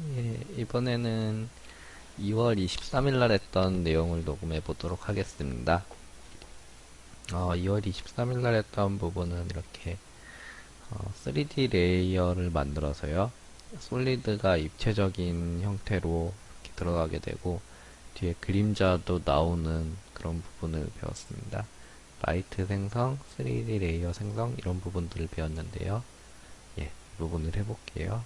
예, 이번에는 2월 23일 날 했던 내용을 녹음해 보도록 하겠습니다. 2월 23일 날 했던 부분은 이렇게 3D 레이어를 만들어서요. 솔리드가 입체적인 형태로 이렇게 들어가게 되고 뒤에 그림자도 나오는 그런 부분을 배웠습니다. 라이트 생성, 3D 레이어 생성 이런 부분들을 배웠는데요. 예, 이 부분을 해볼게요.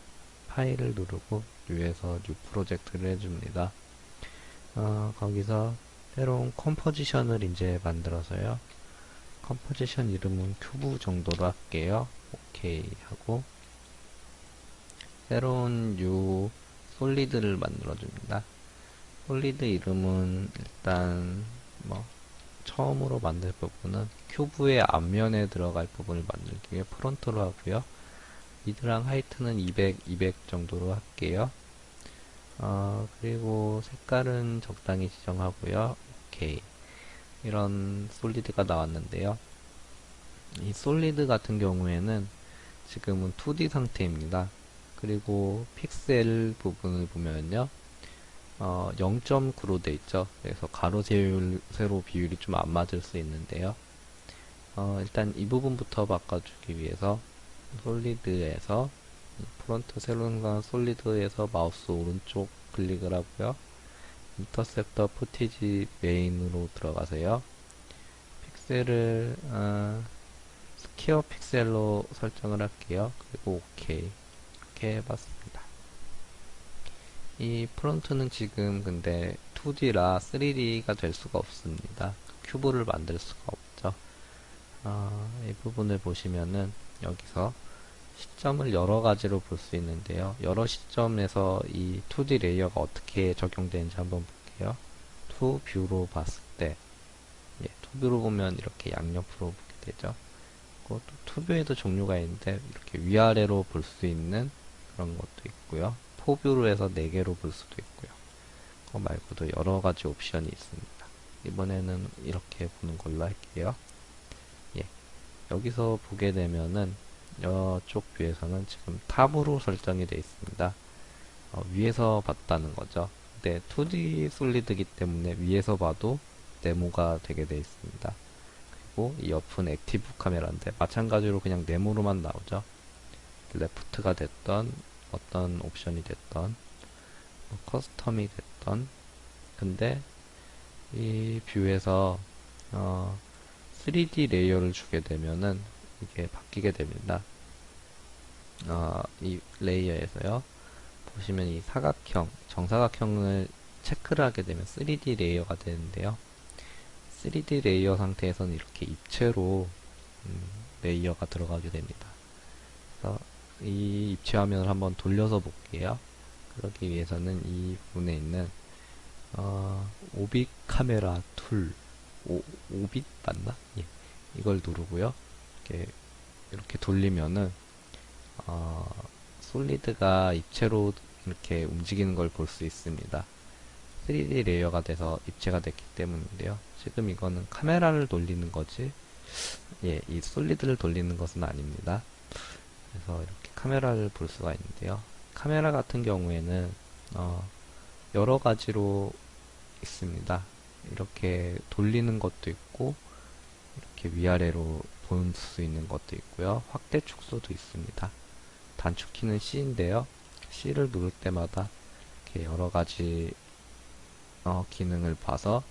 파일을 누르고 뉴에서 뉴 프로젝트를 해줍니다. 거기서 새로운 컴포지션을 이제 만들어서요. 컴포지션 이름은 큐브 정도로 할게요. 오케이 하고 새로운 뉴 솔리드를 만들어줍니다. 솔리드 이름은 일단 뭐 처음으로 만들 부분은 큐브의 앞면에 들어갈 부분을 만들기 위해 프론트로 하고요. 미드랑 하이트는 200, 200 정도로 할게요. 그리고 색깔은 적당히 지정하고요. 오케이. 이런 솔리드가 나왔는데요. 이 솔리드 같은 경우에는 지금은 2D 상태입니다. 그리고 픽셀 부분을 보면요. 0.9로 돼 있죠. 그래서 가로 세로 비율이 좀 안 맞을 수 있는데요. 일단 이 부분부터 바꿔주기 위해서 솔리드에서 프론트 세론과 솔리드에서 마우스 오른쪽 클릭을 하고요. 인터셉터 푸티지 메인으로 들어가세요. 픽셀을 스퀘어 픽셀로 설정을 할게요. 그리고 OK 이렇게 해봤습니다. 이 프론트는 지금 근데 2D라 3D가 될 수가 없습니다. 큐브를 만들 수가 없죠. 이 부분을 보시면은 여기서 시점을 여러 가지로 볼 수 있는데요. 여러 시점에서 이 2D 레이어가 어떻게 적용되는지 한번 볼게요. 투 뷰로 봤을 때, 예, 투뷰로 보면 이렇게 양옆으로 보게 되죠. 또 투뷰에도 종류가 있는데 이렇게 위아래로 볼 수 있는 그런 것도 있고요. 포뷰로 해서 4개로 볼 수도 있고요. 그거 말고도 여러 가지 옵션이 있습니다. 이번에는 이렇게 보는 걸로 할게요. 예, 여기서 보게 되면은 이쪽 뷰에서는 지금 탑으로 설정이 되어 있습니다. 위에서 봤다는 거죠. 근데 2D 솔리드이기 때문에 위에서 봐도 네모가 되게 되어 있습니다. 그리고 이 옆은 액티브 카메라인데 마찬가지로 그냥 네모로만 나오죠. 레프트가 됐던 어떤 옵션이 됐던 커스텀이 됐던 근데 이 뷰에서 3D 레이어를 주게 되면은 이게 바뀌게 됩니다. 이 레이어에서요. 보시면 이 사각형, 정사각형을 체크를 하게 되면 3D 레이어가 되는데요. 3D 레이어 상태에서는 이렇게 입체로 레이어가 들어가게 됩니다. 그래서 이 입체 화면을 한번 돌려서 볼게요. 그러기 위해서는 이 부분에 있는 오빅 카메라 툴, 오빅 맞나? 예. 이걸 누르고요. 이렇게 돌리면은 솔리드가 입체로 이렇게 움직이는 걸 볼 수 있습니다. 3D 레이어가 돼서 입체가 됐기 때문인데요. 지금 이거는 카메라를 돌리는 거지, 예, 이 솔리드를 돌리는 것은 아닙니다. 그래서 이렇게 카메라를 볼 수가 있는데요. 카메라 같은 경우에는 여러 가지로 있습니다. 이렇게 돌리는 것도 있고, 이렇게 위아래로 볼 수 있는 것도 있고요. 확대 축소도 있습니다. 단축키는 C인데요. C를 누를 때마다 이렇게 여러 가지 기능을 봐서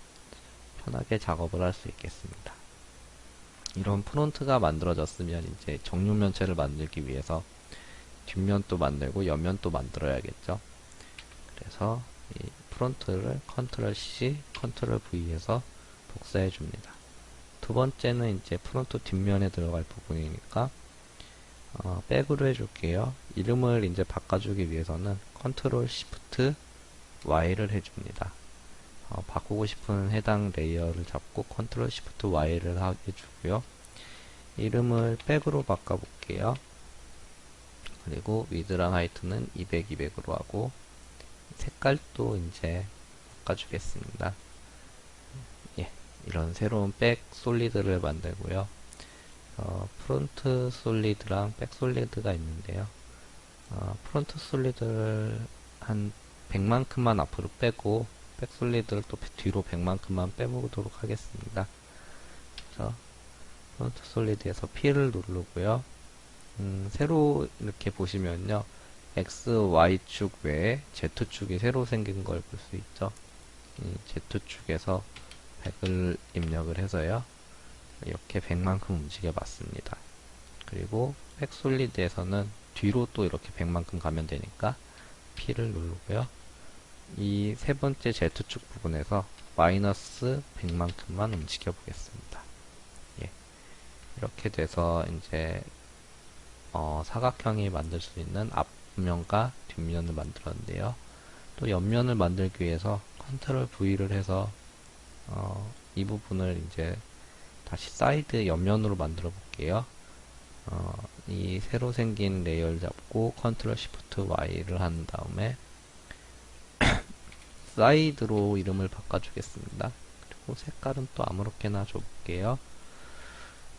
편하게 작업을 할 수 있겠습니다. 이런 프론트가 만들어졌으면 이제 정육면체를 만들기 위해서 뒷면도 만들고 옆면도 만들어야겠죠. 그래서 이 프론트를 컨트롤 C, 컨트롤 V에서 복사해 줍니다. 두 번째는 이제 프론트 뒷면에 들어갈 부분이니까 백으로 해줄게요. 이름을 이제 바꿔주기 위해서는 컨트롤 시프트 Y를 해줍니다. 바꾸고 싶은 해당 레이어를 잡고 컨트롤 시프트 Y를 해주고요. 이름을 백으로 바꿔볼게요. 그리고 위드랑 하이트는 200, 200으로 하고 색깔도 이제 바꿔주겠습니다. 예, 이런 새로운 백 솔리드를 만들고요. 프론트 솔리드랑 백 솔리드가 있는데요. 프론트 솔리드를 한 100만큼만 앞으로 빼고 백솔리드를 또 뒤로 100만큼만 빼보도록 하겠습니다. 그래서 프론트 솔리드에서 P를 누르고요. 새로 이렇게 보시면요. X, Y축 외에 Z축이 새로 생긴 걸 볼 수 있죠. 이 Z축에서 100을 입력을 해서요. 이렇게 100만큼 움직여 봤습니다. 그리고 백솔리드에서는 뒤로 또 이렇게 100만큼 가면 되니까 P를 누르고요. 이 세 번째 Z축 부분에서 마이너스 100만큼만 움직여 보겠습니다. 예. 이렇게 돼서 이제 사각형이 만들 수 있는 앞면과 뒷면을 만들었는데요. 또 옆면을 만들기 위해서 컨트롤 V를 해서 이 부분을 이제 다시 사이드 옆면으로 만들어 볼게요. 이 새로 생긴 레이어를 잡고 컨트롤 시프트 Y를 한 다음에 사이드로 이름을 바꿔주겠습니다. 그리고 색깔은 또 아무렇게나 줘볼게요.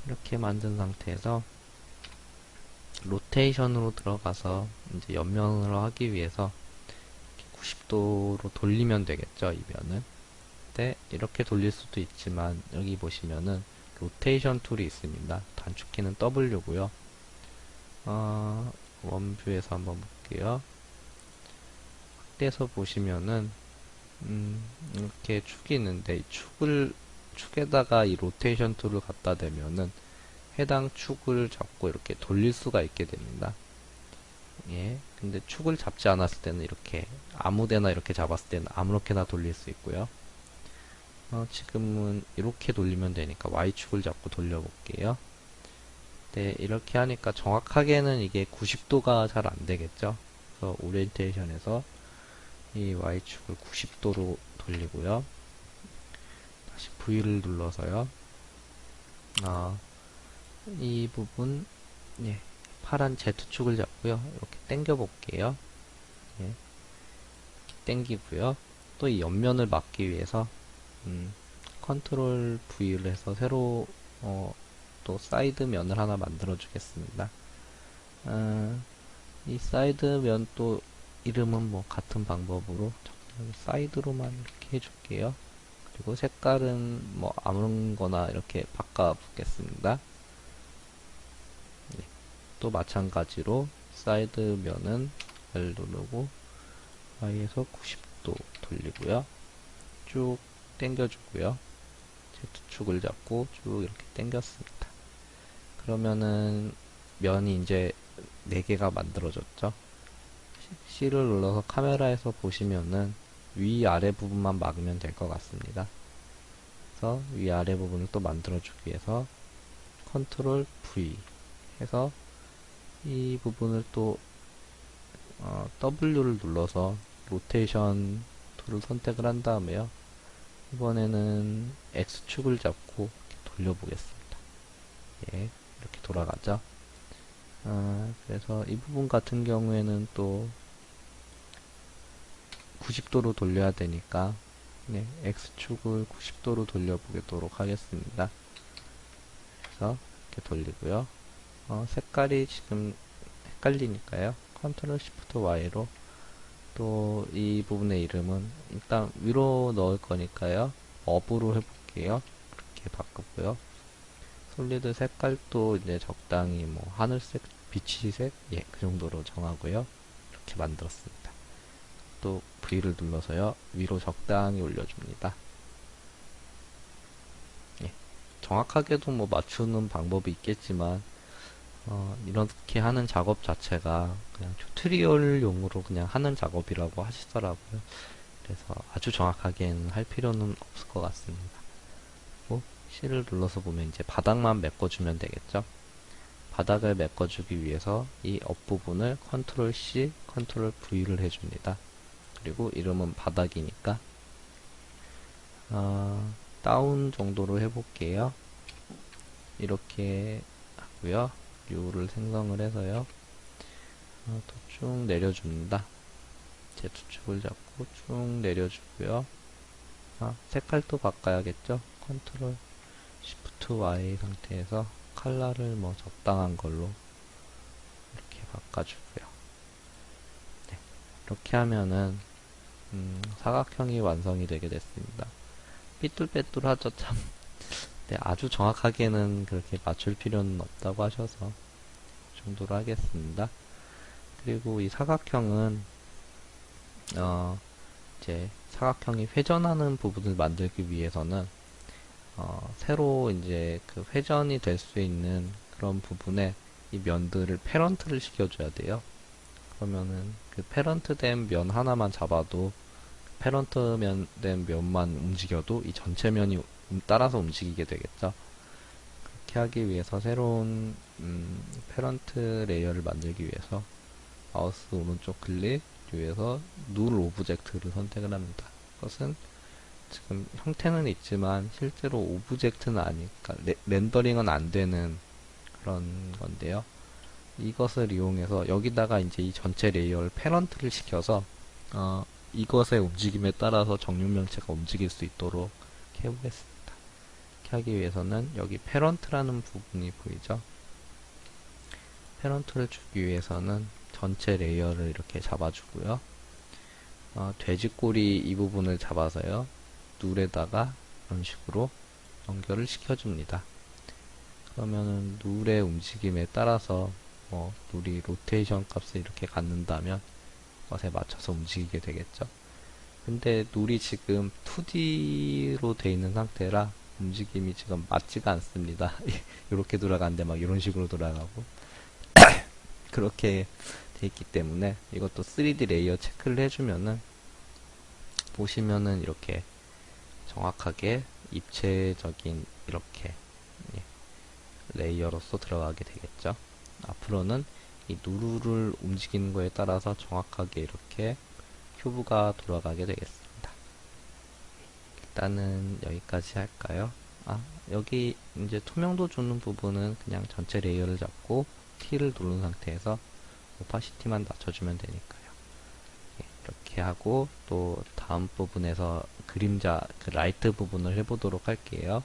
이렇게 만든 상태에서 로테이션으로 들어가서 이제 옆면으로 하기 위해서 90도로 돌리면 되겠죠, 이 면은. 근데 이렇게 돌릴 수도 있지만 여기 보시면은 로테이션 툴이 있습니다. 단축키는 W고요. 원뷰에서 한번 볼게요. 확대해서 보시면은 이렇게 축이 있는데 이 축에다가 이 로테이션 툴을 갖다 대면은 해당 축을 잡고 이렇게 돌릴 수가 있게 됩니다. 예. 근데 축을 잡지 않았을 때는 이렇게 아무데나 이렇게 잡았을 때는 아무렇게나 돌릴 수 있고요. 지금은 이렇게 돌리면 되니까 Y축을 잡고 돌려볼게요. 네, 이렇게 하니까 정확하게는 이게 90도가 잘 안되겠죠. 그래서 오리엔테이션에서 이 Y축을 90도로 돌리고요. 다시 V를 눌러서요. 이 부분, 예, 파란 Z축을 잡고요. 이렇게 당겨 볼게요. 예, 당기고요. 또 이 옆면을 막기 위해서 컨트롤 V를 해서 새로 또 사이드 면을 하나 만들어 주겠습니다. 이 사이드 면 또 이름은 뭐 같은 방법으로 사이드로만 이렇게 해줄게요. 그리고 색깔은 뭐 아무거나 이렇게 바꿔 보겠습니다. 네. 또 마찬가지로 사이드 면은 L 누르고 Y에서 90도 돌리고요. 쭉 당겨주고요. Z축을 잡고 쭉 이렇게 당겼습니다. 그러면은 면이 이제 4개가 만들어졌죠. C를 눌러서 카메라에서 보시면은 위아래 부분만 막으면 될 것 같습니다. 그래서 위아래 부분을 또 만들어주기 위해서 컨트롤 V 해서 이 부분을 또 W를 눌러서 로테이션 툴을 선택을 한 다음에요. 이번에는 X축을 잡고 이렇게 돌려보겠습니다. 예, 이렇게 돌아가죠. 그래서 이 부분 같은 경우에는 또 90도로 돌려야 되니까 네, X축을 90도로 돌려보도록 하겠습니다. 그래서 이렇게 돌리고요. 색깔이 지금 헷갈리니까요. 컨트롤 시프트 Y로 또 이 부분의 이름은 일단 위로 넣을 거니까요. 업으로 해볼게요. 이렇게 바꾸고요. 솔리드 색깔도 이제 적당히 뭐 하늘색, 비치색, 예, 그 정도로 정하고요. 이렇게 만들었습니다. 또 V를 눌러서요. 위로 적당히 올려줍니다. 예, 정확하게도 뭐 맞추는 방법이 있겠지만 이렇게 하는 작업 자체가 그냥 튜토리얼용으로 그냥 하는 작업이라고 하시더라고요. 그래서 아주 정확하게는 할 필요는 없을 것 같습니다. C를 눌러서 보면 이제 바닥만 메꿔주면 되겠죠. 바닥을 메꿔주기 위해서 이 앞부분을 컨트롤 C, 컨트롤 V를 해줍니다. 그리고 이름은 바닥이니까 다운 정도로 해볼게요. 이렇게 하고요. 류를 생성을 해서요. 또 쭉 내려줍니다. Z축을 잡고 쭉 내려주고요. 색깔도 바꿔야겠죠. 컨트롤 Shift Y 상태에서 컬러를 뭐 적당한 걸로 이렇게 바꿔주고요. 네. 이렇게 하면은 사각형이 완성이 되게 됐습니다. 삐뚤빼뚤하죠 참. 네, 아주 정확하게는 그렇게 맞출 필요는 없다고 하셔서 이 정도로 하겠습니다. 그리고 이 사각형은 이제 사각형이 회전하는 부분을 만들기 위해서는 새로 이제 그 회전이 될 수 있는 그런 부분에 이 면들을 패런트를 시켜줘야 돼요. 그러면은 그 패런트 된 면 하나만 잡아도 패런트 된 면만 움직여도 이 전체 면이 따라서 움직이게 되겠죠. 그렇게 하기 위해서 새로운 패런트 레이어를 만들기 위해서 마우스 오른쪽 클릭 위에서 누를 오브젝트를 선택을 합니다. 그것은 지금 형태는 있지만 실제로 오브젝트는 아니니까 렌더링은 안 되는 그런 건데요. 이것을 이용해서 여기다가 이제 이 전체 레이어를 패런트를 시켜서 이것의 움직임에 따라서 정육면체가 움직일 수 있도록 해보겠습니다. 이렇게 하기 위해서는 여기 패런트라는 부분이 보이죠? 패런트를 주기 위해서는 전체 레이어를 이렇게 잡아주고요. 돼지꼬리 이 부분을 잡아서요. 눌에다가 이런 식으로 연결을 시켜줍니다. 그러면은 눌의 움직임에 따라서 눌이 로테이션 값을 이렇게 갖는다면 것에 맞춰서 움직이게 되겠죠. 근데 눌이 지금 2D로 돼 있는 상태라 움직임이 지금 맞지가 않습니다. 이렇게 돌아가는데 막 이런 식으로 돌아가고 그렇게 돼 있기 때문에 이것도 3D 레이어 체크를 해주면은 보시면은 이렇게 정확하게 입체적인 이렇게 레이어로서 들어가게 되겠죠. 앞으로는 이 누르를 움직이는 거에 따라서 정확하게 이렇게 큐브가 돌아가게 되겠습니다. 일단은 여기까지 할까요? 여기 이제 투명도 주는 부분은 그냥 전체 레이어를 잡고 T를 누른 상태에서 오파시티만 낮춰주면 되니까요. 이렇게 하고 또 다음 부분에서 그림자, 그 라이트 부분을 해보도록 할게요.